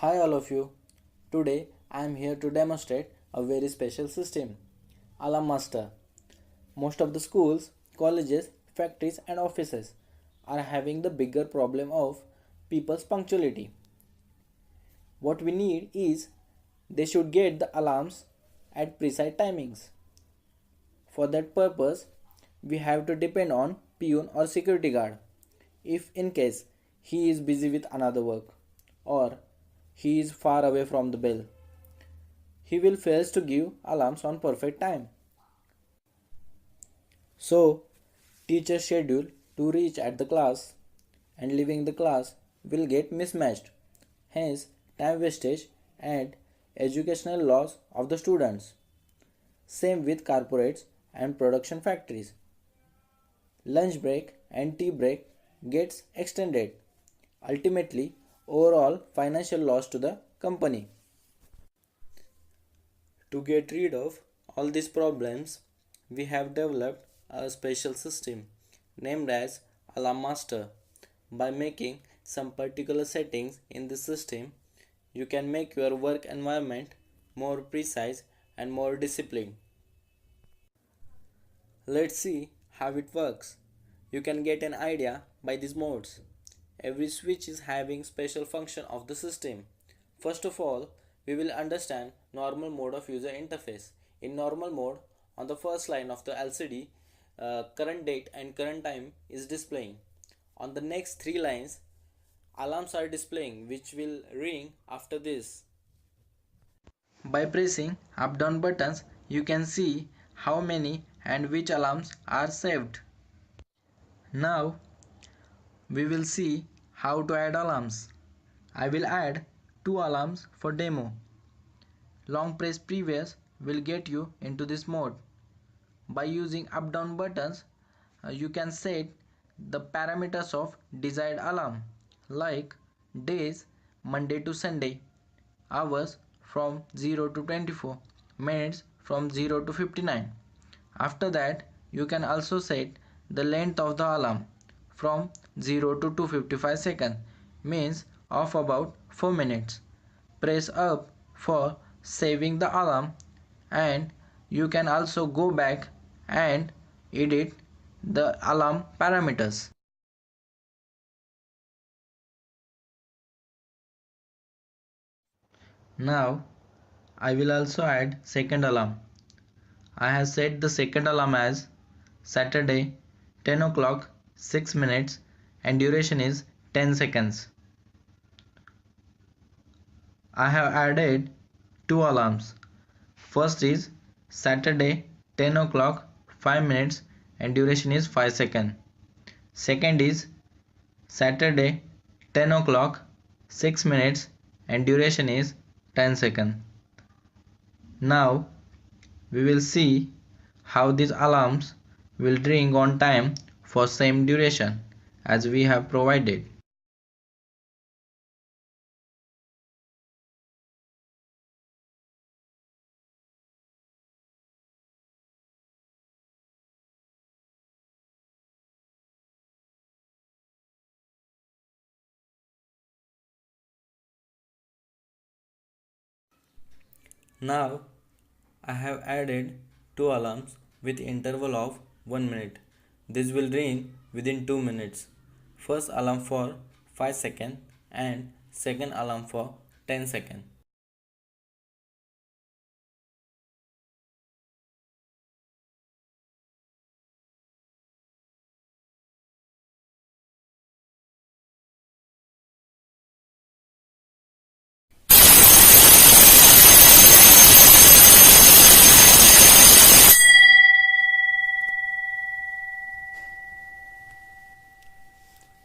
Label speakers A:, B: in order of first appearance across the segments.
A: Hi all of you. Today I am here to demonstrate a very special system, Alarm Master. Most of the schools, colleges, factories and offices are having the bigger problem of people's punctuality. What we need is they should get the alarms at precise timings. For that purpose, we have to depend on peon or security guard. If in case he is busy with another work or he is far away from the bell, he will fail to give alarms on perfect time. So, teacher's schedule to reach at the class and leaving the class will get mismatched. Hence, time wastage and educational loss of the students. Same with corporates and production factories. Lunch break and tea break gets extended. Ultimately, overall financial loss to the company. To get rid of all these problems, we have developed a special system named as Alarm Master. By making some particular settings in the system, you can make your work environment more precise and more disciplined. Let's see how it works. You can get an idea by these modes. Every switch is having special function of the system. First of all, we will understand normal mode of user interface. In normal mode, on the first line of the LCD, current date and current time is displaying. On the next three lines, alarms are displaying which will ring after this. By pressing up down buttons, you can see how many and which alarms are saved. Now we will see how to add alarms. I will add two alarms for demo. Long press previous will get you into this mode. By using up down buttons, you can set the parameters of desired alarm like days Monday to Sunday, hours from 0 to 24, minutes from 0 to 59. After that, you can also set the length of the alarm from 0 to 255 seconds, means of about 4 minutes. Press up for saving the alarm, and you can also go back and edit the alarm parameters. Now I will also add second alarm. I have set the second alarm as Saturday 10 o'clock 6 minutes and duration is 10 seconds. I have added two alarms. First is Saturday 10 o'clock 5 minutes and duration is 5 seconds. Second is Saturday 10 o'clock 6 minutes and duration is 10 seconds. Now we will see how these alarms will ring on time for same duration as we have provided. Now I have added two alarms with interval of 1 minute. This will ring within 2 minutes. First alarm for 5 seconds and second alarm for 10 seconds.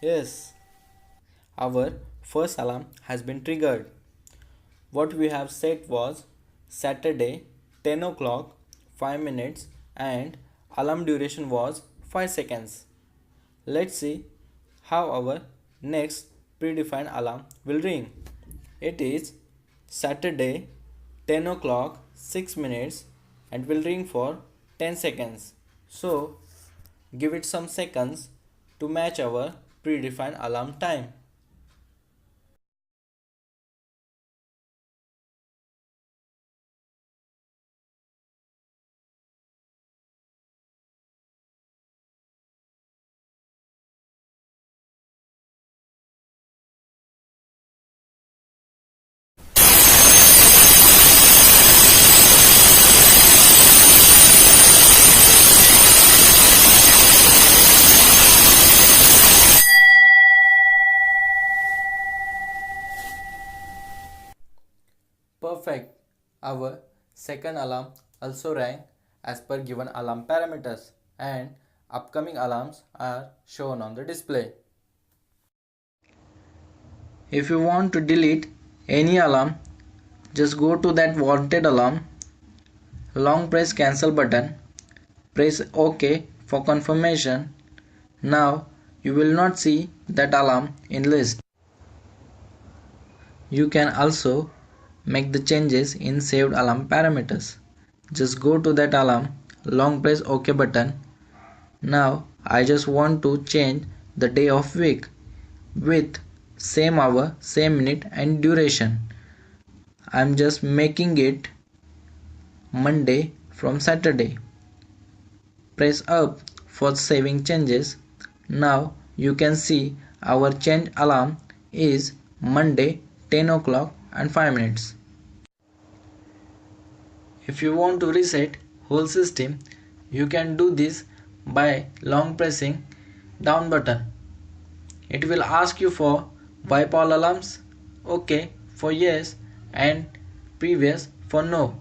A: Yes, our first alarm has been triggered. What we have set was Saturday 10 o'clock 5 minutes and alarm duration was 5 seconds. Let's see how our next predefined alarm will ring. It is Saturday 10 o'clock 6 minutes and will ring for 10 seconds. So give it some seconds to match our predefined alarm time. Perfect. Our second alarm also rang as per given alarm parameters and upcoming alarms are shown on the display. If you want to delete any alarm, just go to that wanted alarm, long press cancel button, press OK for confirmation. Now you will not see that alarm in list. You can also make the changes in saved alarm parameters. Just go to that alarm, long press OK button. Now I just want to change the day of week with same hour, same minute and duration. I'm just making it Monday from Saturday. Press up for saving changes. Now you can see our change alarm is Monday 10 o'clock and 5 minutes. If you want to reset whole system, you can do this by long pressing down button. It will ask you for wipe all alarms, OK for yes and previous for no.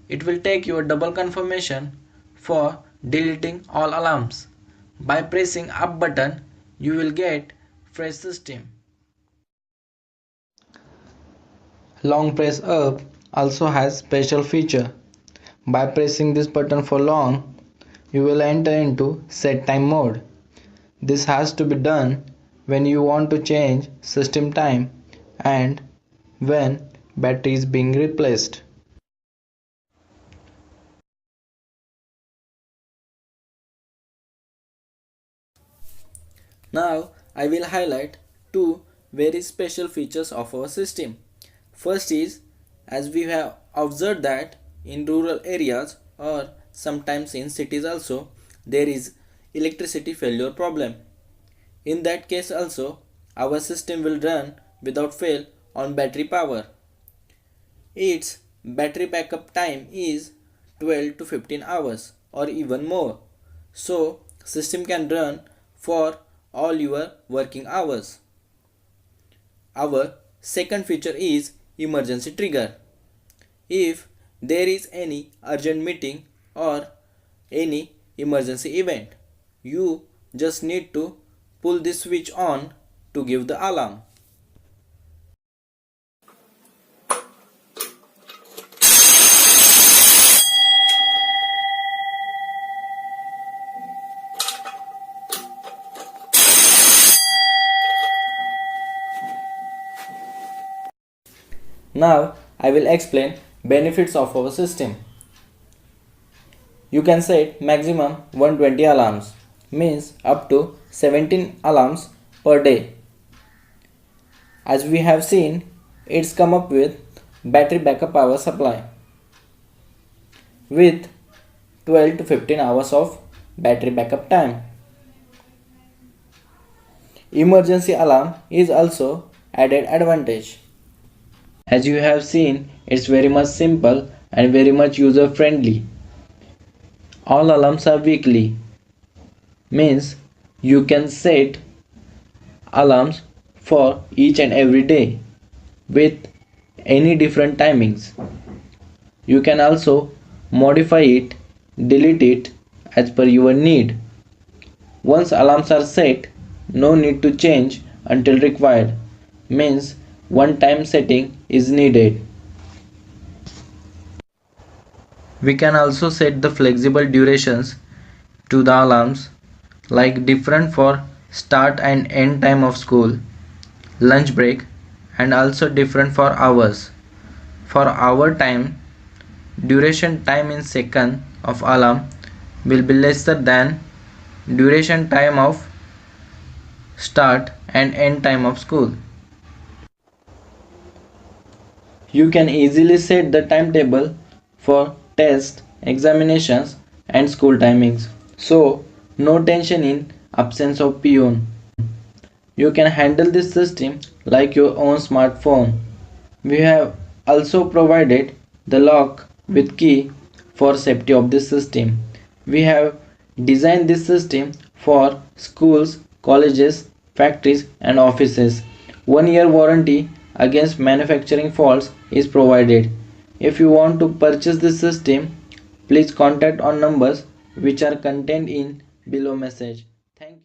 A: It will take you a double confirmation for deleting all alarms. By pressing up button, you will get fresh system. Long press up also has special feature. By pressing this button for long, you will enter into set time mode. This has to be done when you want to change system time and when battery is being replaced. Now I will highlight two very special features of our system. First is, as we have observed that in rural areas or sometimes in cities also there is electricity failure problem. In that case also our system will run without fail on battery power. Its battery backup time is 12 to 15 hours or even more. So system can run for all your working hours. Our second feature is emergency trigger. If there is any urgent meeting or any emergency event, you just need to pull this switch on to give the alarm. Now I will explain benefits of our system. You can set maximum 120 alarms, means up to 17 alarms per day. As we have seen, it's come up with battery backup power supply with 12 to 15 hours of battery backup time. Emergency alarm is also added advantage. As you have seen, it's very much simple and very much user friendly. All alarms are weekly, means you can set alarms for each and every day with any different timings. You can also modify it, delete it as per your need. Once alarms are set, no need to change until required, means one time setting is needed. We can also set the flexible durations to the alarms, like different for start and end time of school, lunch break, and also different for hours. For hour time, duration time in second of alarm will be lesser than duration time of start and end time of school. You can easily set the timetable for tests, examinations and school timings. So no tension in absence of peon. You can handle this system like your own smartphone. We have also provided the lock with key for safety of this system. We have designed this system for schools, colleges, factories and offices. 1 year warranty against manufacturing faults is provided. If you want to purchase this system, please contact on numbers which are contained in below message. Thank you.